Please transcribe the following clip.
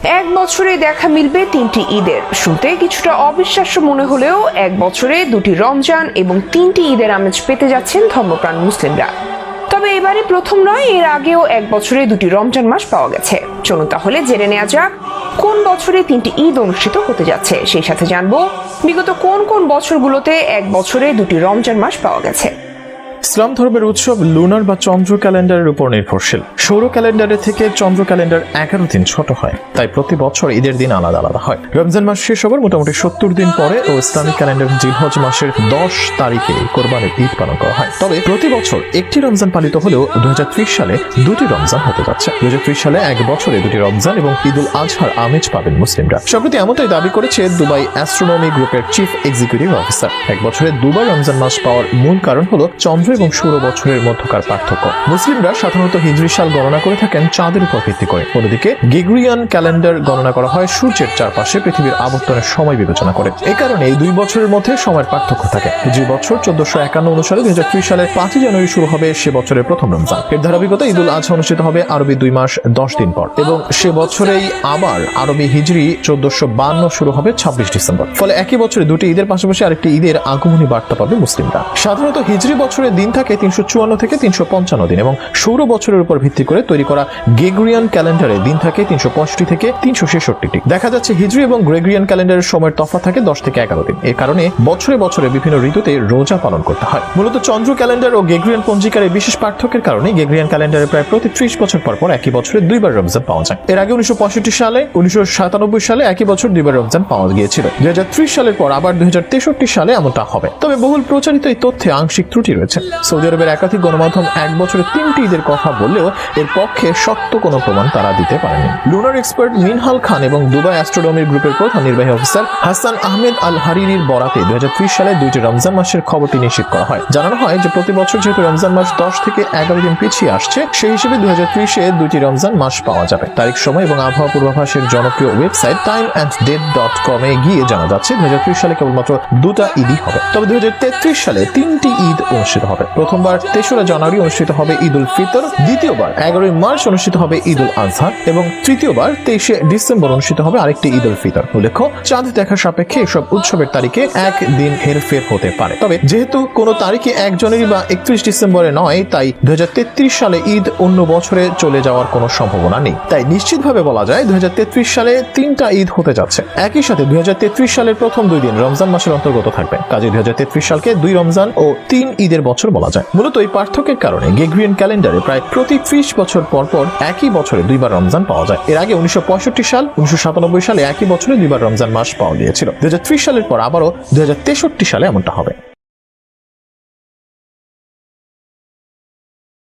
এক বছরে দেখা মিলবে 3টি ঈদের। শুনতে কিছুটা অবিশ্বাস্য মনে হলেও এক বছরে 2টি রমজান এবং 3টি ঈদের আমেজ পেতে যাচ্ছেন ধর্মপ্রাণ মুসলিমরা। তবে এবারে প্রথম নয়, এর আগেও এক বছরে 2টি রমজান মাস পাওয়া গেছে। চলুন তাহলে জেনে নেওয়া যাক কোন বছরে 3টি ঈদ অনুষ্ঠিত হতে যাচ্ছে। সেই সাথে জানবো বিগত কোন কোন বছরগুলোতে এক বছরে 2টি রমজান মাস পাওয়া গেছে। ইসলাম ধর্মের উৎসব লুনার বা চন্দ্র ক্যালেন্ডারের উপর নির্ভরশীল। সৌর ক্যালেন্ডারের থেকে চন্দ্র ক্যালেন্ডার 11 দিন ছোট হয়, তাই প্রতি বছর ঈদের দিন আলাদা আলাদা হয়। রমজান মাস শেষ হবার মোটামুটি 70 দিন পরে ও ইসলামিক ক্যালেন্ডার জিলহজ মাসের 10 তারিখে কোরবানির ঈদ পালন করা হয়। তবে প্রতি বছর একটি রমজান পালিত হলেও 2030 সালে 2টি রমজান হতে যাচ্ছে। 2030 সালে এক বছরে 2টি রমজান এবং ঈদুল আজহার আমেজ পাবেন মুসলিমরা। সম্প্রতি এমনটাই দাবি করেছে দুবাই অ্যাস্ট্রোনমি গ্রুপের চিফ এক্সিকিউটিভ অফিসার। এক বছরে দুবার রমজান মাস পাওয়ার মূল কারণ হলো চন্দ্র এবং সৌর বছরের মধ্যকার পার্থক্য। মুসলিমরা সাধারণত হিজরি সাল গণনা করে থাকেন চাঁদের উপর ভিত্তি করে। অন্যদিকে গ্রেগরিয়ান ক্যালেন্ডার গণনা করা হয় সূর্যের চারপাশে পৃথিবীর আবর্তনের সময় বিবেচনা করে। এই কারণে এই 2 বছরের মধ্যে সময়ের পার্থক্য থাকে। হিজরি বছর 1451 অনুসারে 2030 সালের 5 জানুয়ারি শুরু হবে সে বছরের প্রথম রমজান। এর ধারাবাহিকতা ঈদুল আজহা অনুষ্ঠিত হবে আরবি 2 মাস 10 দিন পর এবং সে বছরেই আবার আরবি হিজরি 1452 শুরু হবে 26 ডিসেম্বর। ফলে একই বছরে 2টি ঈদের পাশাপাশি আরেকটি ঈদের আগমনী বার্তা পাবে মুসলিমরা। সাধারণত হিজরি বছরের দিন থাকে 354 থেকে 355 দিন এবং সৌর বছরের উপর ভিত্তি করে তৈরি করা গ্রেগরিয়ান ক্যালেন্ডারে দিন থাকে 365 থেকে 366টি। দেখা যাচ্ছে হিজরি এবং গ্রেগরিয়ান ক্যালেন্ডারের সময়ের তফাৎ থাকে 10 থেকে 11 দিন। এর কারণে বছরে বছরে বিভিন্ন ঋতুতে রোজা পালন করতে হয়। মূলত চন্দ্র ক্যালেন্ডার ও গ্রেগরিয়ান পঞ্জিকার এই বিশেষ পার্থক্যের কারণে গ্রেগরিয়ান ক্যালেন্ডারে প্রায় প্রতি 30 বছর পর পর একই বছরে 2বার রমজান পাওয়া যায়। এর আগে 1965 সালে 1997 সালে একই বছর 2বার রমজান পাওয়া গিয়েছিল। 2030 সালের পর আবার 2063 সালে এমনটা হবে। তবে বহুল প্রচারিত এই তথ্যে আংশিক ত্রুটি রয়েছে। সৌদি আরবের একাধিক গণমাধ্যম এক বছরে 3টি ঈদের কথা বললেও এর পক্ষে শক্ত কোনো প্রমাণ তারা দিতে পারেনি। লুনার এক্সপার্ট মিনহাল খান এবং দুবাই অ্যাস্ট্রোনমি গ্রুপের প্রধান নির্বাহী অফিসার হাসান আহমেদ আল হারিরির বরাতে 2030 সালে 2টি রমজান মাসের খবরটি নিশ্চিত করা হয়। জানানো হয় যে প্রতি বছর যেহেতু রমজান মাস 10 থেকে 11 দিন পিছিয়ে আসছে, সেই হিসেবে 2030-এ 2টি রমজান মাস পাওয়া যাবে। তারিখ, সময় এবং আবহাওয়া পূর্বাভাসের জনপ্রিয় ওয়েবসাইট timeanddate.com এ গিয়ে জানা যাচ্ছে 2030 সালে কেবলমাত্র 2টা ঈদই হবে। তবে 2033 সালে 3টি ঈদ অনুষ্ঠিত হবে। প্রথমবার 23 জানুয়ারি অনুষ্ঠিত হবে ঈদ উল ফিতর, দ্বিতীয়বার 11 মার্চ অনুষ্ঠিত হবে ঈদ উল আজহা এবং তৃতীয়বার 23 ডিসেম্বর অনুষ্ঠিত হবে আরেকটি ঈদ উল ফিতর। উল্লেখ্য, চাঁদ দেখার সাপেক্ষে এসব উৎসবের তারিখে একদিন হেরফের হতে পারে। তবে যেহেতু কোনো তারিখে 1 জানুয়ারি বা 31 ডিসেম্বরে নয়, তাই 2033 সালে ঈদ অন্য বছরে চলে যাওয়ার কোনো সম্ভাবনা নেই। তাই নিশ্চিতভাবে বলা যায় 2033 সালে 3টা ঈদ হতে যাচ্ছে। একই সাথে 2033 সালের প্রথম 2 দিন রমজান মাসের অন্তর্গত থাকবে। কাজে 2033 সালকে 2 রমজান ও 3 ঈদের বছর বলা যায়। মূলত এই পার্থক্যের কারণে গ্রেগরিয়ান ক্যালেন্ডারে প্রায় প্রতি 30 বছর পর পর একই বছরে 2বার রমজান পাওয়া যায়। এর আগে 1965 সাল 1997 সালে একই বছরে 2বার রমজান মাস পাওয়া গিয়েছিল। 2030 সালের পর আবারও 2063 সালে এমনটা হবে।